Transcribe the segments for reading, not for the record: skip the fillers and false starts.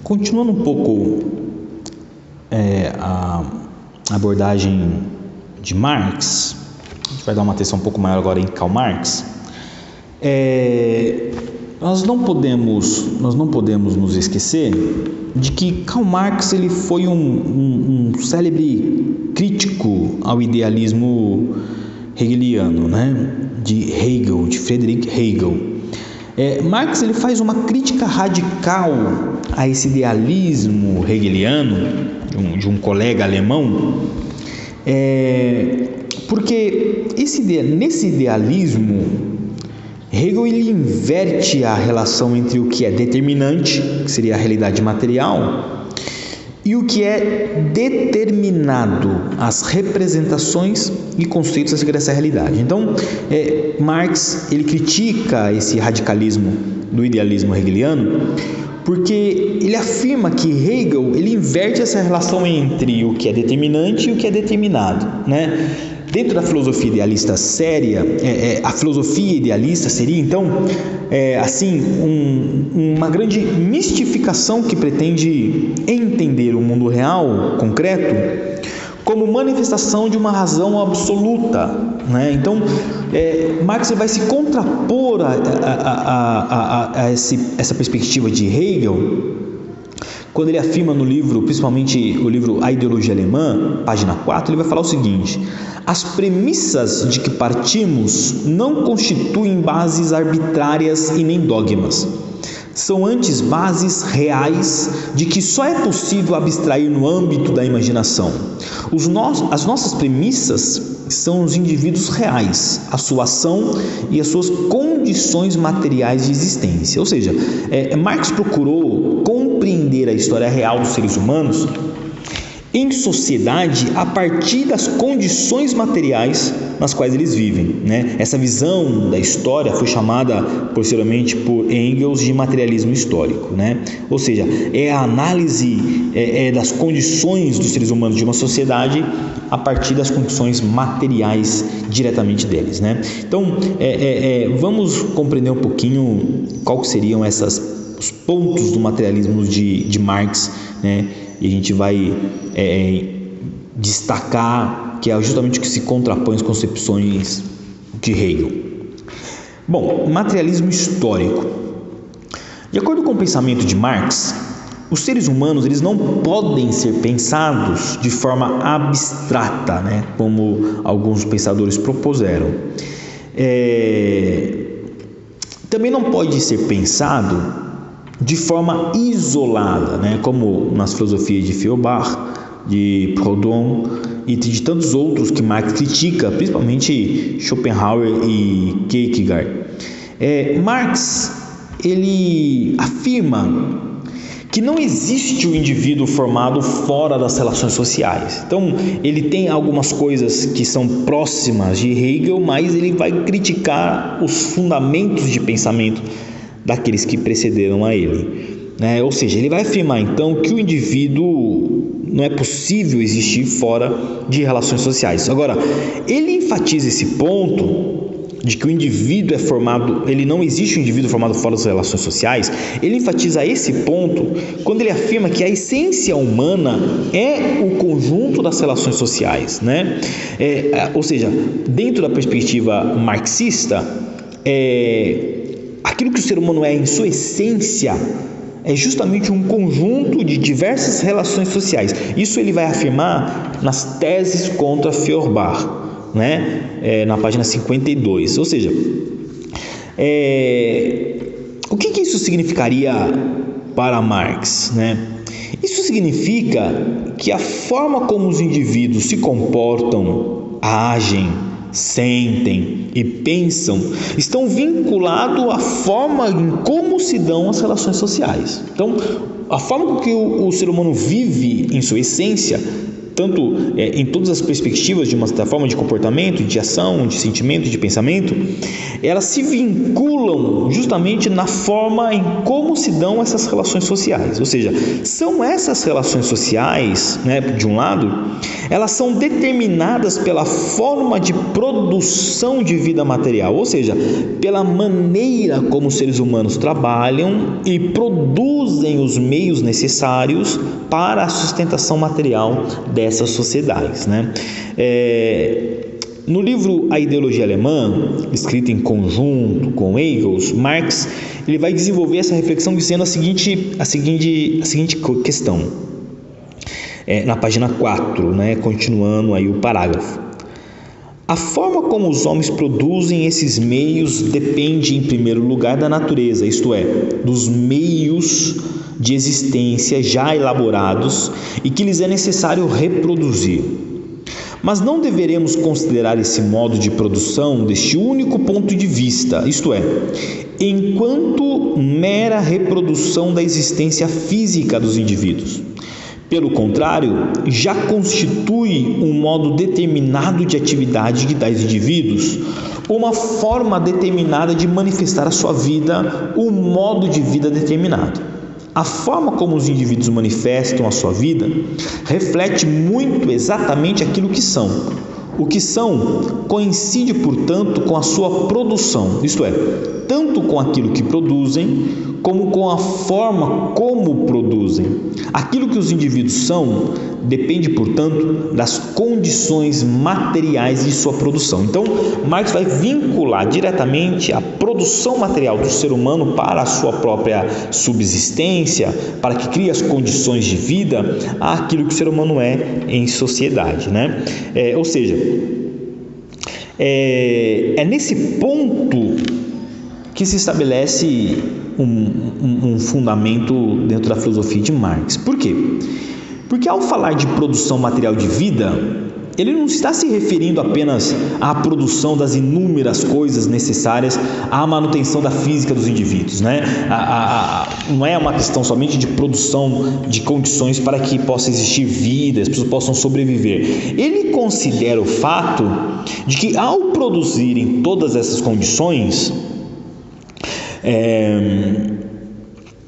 Continuando um pouco a abordagem de Marx, a gente vai dar uma atenção um pouco maior agora em Karl Marx. Nós não podemos nos esquecer de que Karl Marx ele foi um célebre crítico ao idealismo hegeliano, né? De Friedrich Hegel. Marx ele faz uma crítica radical a esse idealismo hegeliano de um colega alemão, porque nesse idealismo Hegel ele inverte a relação entre o que é determinante, que seria a realidade material, e o que é determinado, as representações e conceitos acerca dessa realidade. Então, Marx ele critica esse radicalismo do idealismo hegeliano, porque ele afirma que Hegel ele inverte essa relação entre o que é determinante e o que é determinado, né? Dentro da filosofia idealista séria, a filosofia idealista seria então uma grande mistificação que pretende entender o mundo real, concreto, como manifestação de uma razão absoluta, né? Então, Marx vai se contrapor a essa perspectiva de Hegel, quando ele afirma no livro, principalmente o livro A Ideologia Alemã, página 4, ele vai falar o seguinte: as premissas de que partimos não constituem bases arbitrárias e nem dogmas. São antes bases reais de que só é possível abstrair no âmbito da imaginação. As nossas premissas são os indivíduos reais, a sua ação e as suas condições materiais de existência. Ou seja, Marx procurou compreender a história real dos seres humanos em sociedade a partir das condições materiais nas quais eles vivem, né? Essa visão da história foi chamada posteriormente por Engels de materialismo histórico, né? Ou seja, é a análise das condições dos seres humanos de uma sociedade a partir das condições materiais diretamente deles, né? Então, vamos compreender um pouquinho qual seriam os pontos do materialismo de Marx, né? E a gente vai destacar que é justamente o que se contrapõe às concepções de Hegel. Bom, materialismo histórico. De acordo com o pensamento de Marx, os seres humanos eles não podem ser pensados de forma abstrata, né, como alguns pensadores propuseram. Também não pode ser pensado de forma isolada, né, como nas filosofias de Feuerbach, de Proudhon e de tantos outros que Marx critica, principalmente Schopenhauer e Kierkegaard. Marx ele afirma que não existe o indivíduo formado fora das relações sociais. Então, ele tem algumas coisas que são próximas de Hegel, mas ele vai criticar os fundamentos de pensamento daqueles que precederam a ele, né? Ou seja, ele vai afirmar então que o indivíduo não é possível existir fora de relações sociais. Agora, ele enfatiza esse ponto de que o indivíduo é formado, ele não existe um indivíduo formado fora das relações sociais. Ele enfatiza esse ponto quando ele afirma que a essência humana é o conjunto das relações sociais, né? Ou seja, dentro da perspectiva marxista, aquilo que o ser humano é em sua essência é justamente um conjunto de diversas relações sociais. Isso ele vai afirmar nas teses contra Feuerbach, né? Na página 52. Ou seja, o que isso significaria para Marx, né? Isso significa que a forma como os indivíduos se comportam, agem, sentem e pensam estão vinculados à forma em como se dão as relações sociais. Então, a forma com que o ser humano vive em sua essência tanto em todas as perspectivas de uma certa forma de comportamento, de ação, de sentimento, de pensamento, elas se vinculam justamente na forma em como se dão essas relações sociais. Ou seja, são essas relações sociais, né, de um lado, elas são determinadas pela forma de produção de vida material, ou seja, pela maneira como os seres humanos trabalham e produzem os meios necessários para a sustentação material dessas sociedades, né? No livro A Ideologia Alemã, escrito em conjunto com Engels, Marx ele vai desenvolver essa reflexão dizendo a seguinte questão, na página 4, né, continuando aí o parágrafo. A forma como os homens produzem esses meios depende, em primeiro lugar, da natureza, isto é, dos meios de existência já elaborados e que lhes é necessário reproduzir. Mas não deveremos considerar esse modo de produção deste único ponto de vista, isto é, enquanto mera reprodução da existência física dos indivíduos. Pelo contrário, já constitui um modo determinado de atividade de tais indivíduos, uma forma determinada de manifestar a sua vida, um modo de vida determinado. A forma como os indivíduos manifestam a sua vida reflete muito exatamente aquilo que são. O que são coincide, portanto, com a sua produção, isto é, tanto com aquilo que produzem, como com a forma como produzem. Aquilo que os indivíduos são depende, portanto, das condições materiais de sua produção. Então, Marx vai vincular diretamente a produção material do ser humano para a sua própria subsistência, para que crie as condições de vida, àquilo que o ser humano é em sociedade, né? Ou seja, é nesse ponto que se estabelece um fundamento dentro da filosofia de Marx. Por quê? Porque ao falar de produção material de vida, ele não está se referindo apenas à produção das inúmeras coisas necessárias à manutenção da física dos indivíduos, né? Não é uma questão somente de produção de condições para que possa existir vida, as pessoas possam sobreviver. Ele considera o fato de que ao produzirem todas essas condições,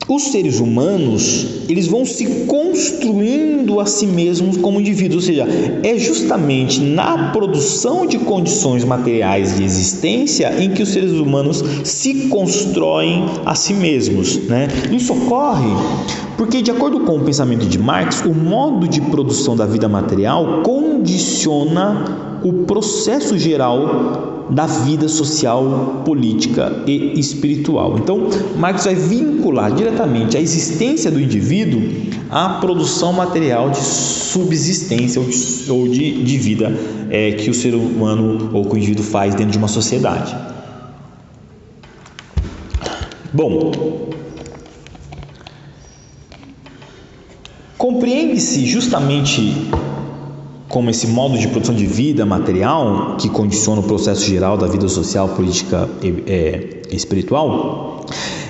os seres humanos eles vão se construindo a si mesmos como indivíduos, ou seja, é justamente na produção de condições materiais de existência em que os seres humanos se constroem a si mesmos, né? Isso ocorre porque, de acordo com o pensamento de Marx, o modo de produção da vida material condiciona o processo geral da vida social, política e espiritual. Então, Marx vai vincular diretamente a existência do indivíduo à produção material de subsistência ou de vida que o ser humano ou que o indivíduo faz dentro de uma sociedade. Bom, compreende-se justamente como esse modo de produção de vida material que condiciona o processo geral da vida social, política e espiritual,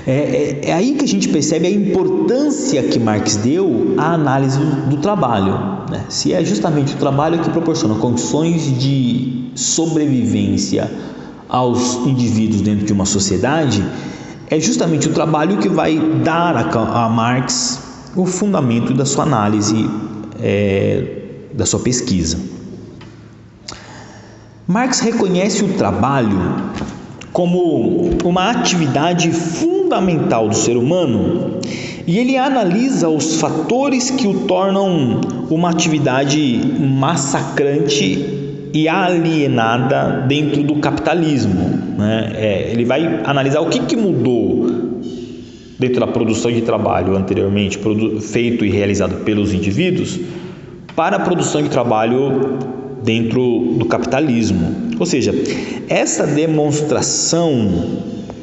é aí que a gente percebe a importância que Marx deu à análise do trabalho, né? Se é justamente o trabalho que proporciona condições de sobrevivência aos indivíduos dentro de uma sociedade, é justamente o trabalho que vai dar a Marx o fundamento da sua análise, da sua pesquisa. Marx reconhece o trabalho como uma atividade fundamental do ser humano e ele analisa os fatores que o tornam uma atividade massacrante e alienada dentro do capitalismo, né? Ele vai analisar o que mudou dentro da produção de trabalho anteriormente feito e realizado pelos indivíduos para a produção de trabalho dentro do capitalismo. Ou seja, essa demonstração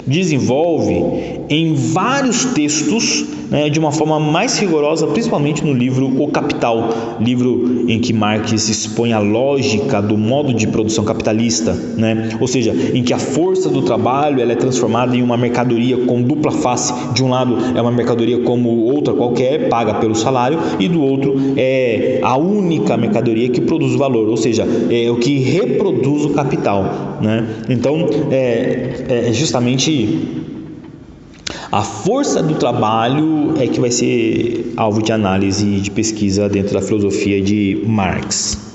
desenvolve em vários textos né, de uma forma mais rigorosa, principalmente no livro O Capital, livro em que Marx expõe a lógica do modo de produção capitalista, né? Ou seja, em que a força do trabalho ela é transformada em uma mercadoria com dupla face. De um lado é uma mercadoria como outra qualquer, paga pelo salário, e do outro é a única mercadoria que produz valor, ou seja, é o que reproduz o capital, né? Então, justamente a força do trabalho é que vai ser alvo de análise e de pesquisa dentro da filosofia de Marx.